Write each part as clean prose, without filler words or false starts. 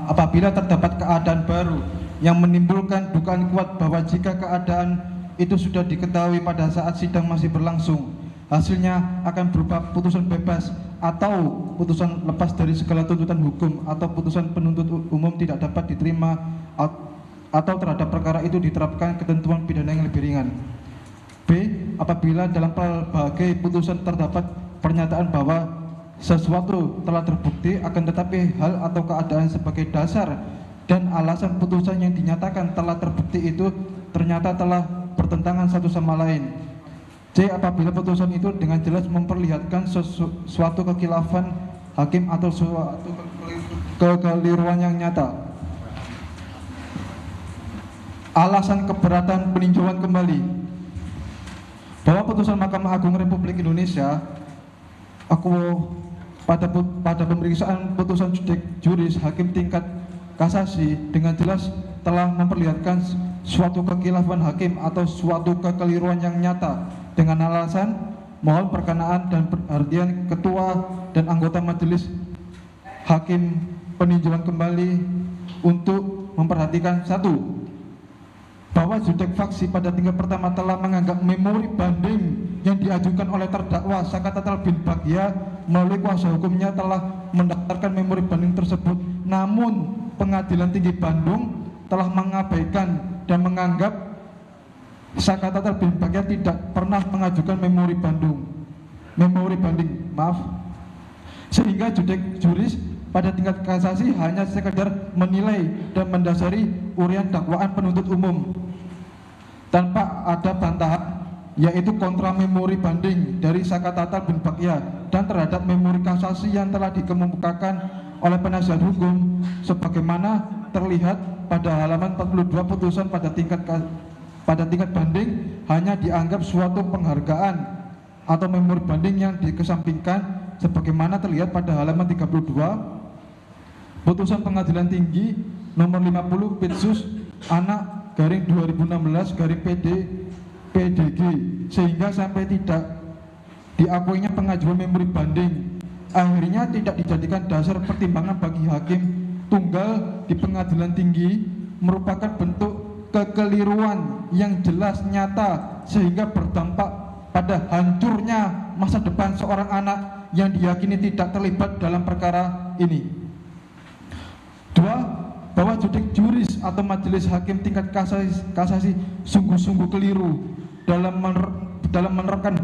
apabila terdapat keadaan baru yang menimbulkan dugaan kuat bahwa jika keadaan itu sudah diketahui pada saat sidang masih berlangsung, hasilnya akan berupa putusan bebas atau putusan lepas dari segala tuntutan hukum, atau putusan penuntut umum tidak dapat diterima atau terhadap perkara itu diterapkan ketentuan pidana yang lebih ringan. B. Apabila dalam berbagai putusan terdapat pernyataan bahwa sesuatu telah terbukti, akan tetapi hal atau keadaan sebagai dasar dan alasan putusan yang dinyatakan telah terbukti itu ternyata telah bertentangan satu sama lain. C. Apabila putusan itu dengan jelas memperlihatkan suatu kekhilafan hakim atau suatu kekeliruan yang nyata. Alasan keberatan peninjauan kembali. Bahwa putusan Mahkamah Agung Republik Indonesia pada pemeriksaan putusan juris hakim tingkat kasasi dengan jelas telah memperlihatkan suatu kekhilafan hakim atau suatu kekeliruan yang nyata, dengan alasan mohon perkenaan dan perhatian ketua dan anggota majelis hakim peninjauan kembali untuk memperhatikan: satu, bahwa judek faksi pada tingkat pertama telah menganggap memori banding yang diajukan oleh terdakwa Sakatatal bin Bagya melalui kuasa hukumnya telah mendaftarkan memori banding tersebut, namun Pengadilan Tinggi Bandung telah mengabaikan dan menganggap Sakatatal bin Bagya tidak pernah mengajukan memori banding, sehingga judek juris pada tingkat kasasi hanya sekedar menilai dan mendasari urian dakwaan penuntut umum tanpa ada bantahan, yaitu kontra memori banding dari Sakatatal bin Bagya dan terhadap memori kasasi yang telah dikemukakan oleh penasihat hukum sebagaimana terlihat pada halaman 42 putusan pada tingkat banding hanya dianggap suatu penghargaan atau memori banding yang dikesampingkan sebagaimana terlihat pada halaman 32 putusan Pengadilan Tinggi nomor 50 Pitsus anak garing 2016 garing PDG, sehingga sampai tidak diakuinya pengajuan memori banding akhirnya tidak dijadikan dasar pertimbangan bagi hakim tunggal di Pengadilan Tinggi merupakan bentuk kekeliruan yang jelas nyata sehingga berdampak pada hancurnya masa depan seorang anak yang diyakini tidak terlibat dalam perkara ini. Dua, bahwa judek juris atau majelis hakim tingkat kasasi sungguh-sungguh keliru dalam menerapkan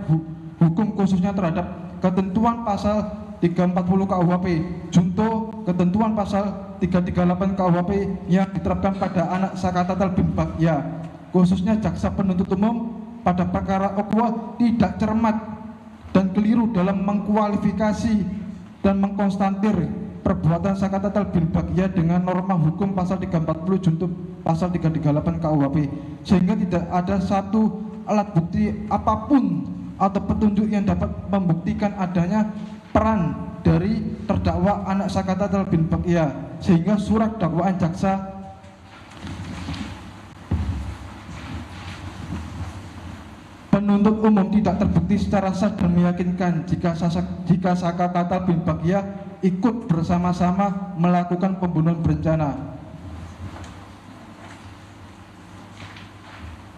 hukum khususnya terhadap ketentuan pasal 340 KUHP junto ketentuan pasal 338 KUHP yang diterapkan pada anak Sakatatal bin Bagya, khususnya jaksa penuntut umum pada perkara Okwa tidak cermat dan keliru dalam mengkualifikasi dan mengkonstantir perbuatan Sakatatal bin Bagya dengan norma hukum pasal 340 junto pasal 338 KUHP, sehingga tidak ada satu alat bukti apapun atau petunjuk yang dapat membuktikan adanya peran dari terdakwa anak Sakatatal bin Bagya, sehingga surat dakwaan jaksa penuntut umum tidak terbukti secara sah dan meyakinkan jika Sakatatal bin Bagya ikut bersama-sama melakukan pembunuhan berencana.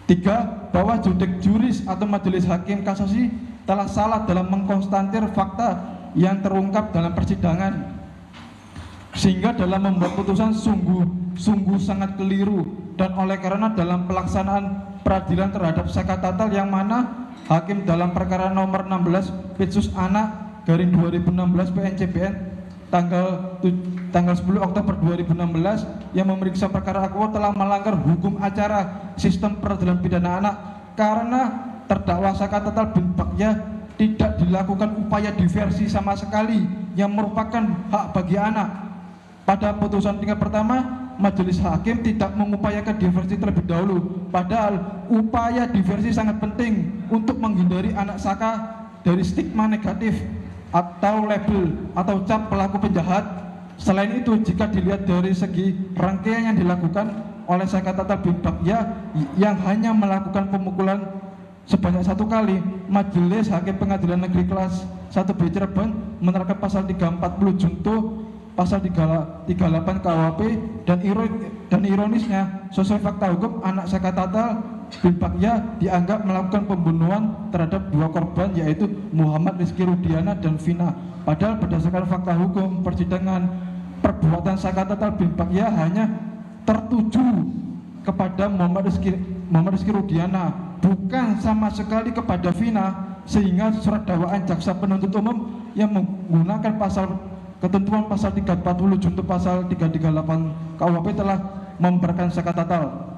Tiga, bahwa judek juris atau majelis hakim kasasi telah salah dalam mengkonstantir fakta yang terungkap dalam persidangan, sehingga dalam membuat putusan sungguh sangat keliru, dan oleh karena dalam pelaksanaan peradilan terhadap Sakatatal yang mana hakim dalam perkara nomor 16 Pitsus anak garing 2016 PNCBN tanggal 10 Oktober 2016 yang memeriksa perkara Akwa telah melanggar hukum acara sistem peradilan pidana anak karena terdakwa Sakatatal bin Bagya tidak dilakukan upaya diversi sama sekali yang merupakan hak bagi anak. Pada putusan tingkat pertama, majelis hakim tidak mengupayakan diversi terlebih dahulu, padahal upaya diversi sangat penting untuk menghindari anak Saka dari stigma negatif atau label atau cap pelaku penjahat. Selain itu, jika dilihat dari segi rangkaian yang dilakukan oleh Sakatatal bin Bagya yang hanya melakukan pemukulan sebanyak 1 kali, majelis hakim pengadilan negeri kelas 1B Cirebon menerapkan pasal 340 junto pasal 38 KUHP, dan ironisnya sesuai fakta hukum anak Sekatatal bin Bagja dianggap melakukan pembunuhan terhadap dua korban, yaitu Muhammad Rizky Rudiana dan Vina. Padahal berdasarkan fakta hukum persidangan, perbuatan Sekatatal bin Bagja hanya tertuju kepada Muhammad Rizky Rudiana, bukan sama sekali kepada Vina, sehingga surat dakwaan jaksa penuntut umum yang menggunakan ketentuan pasal 340 junto pasal 338 KUHP telah memberatkan Sekatatal.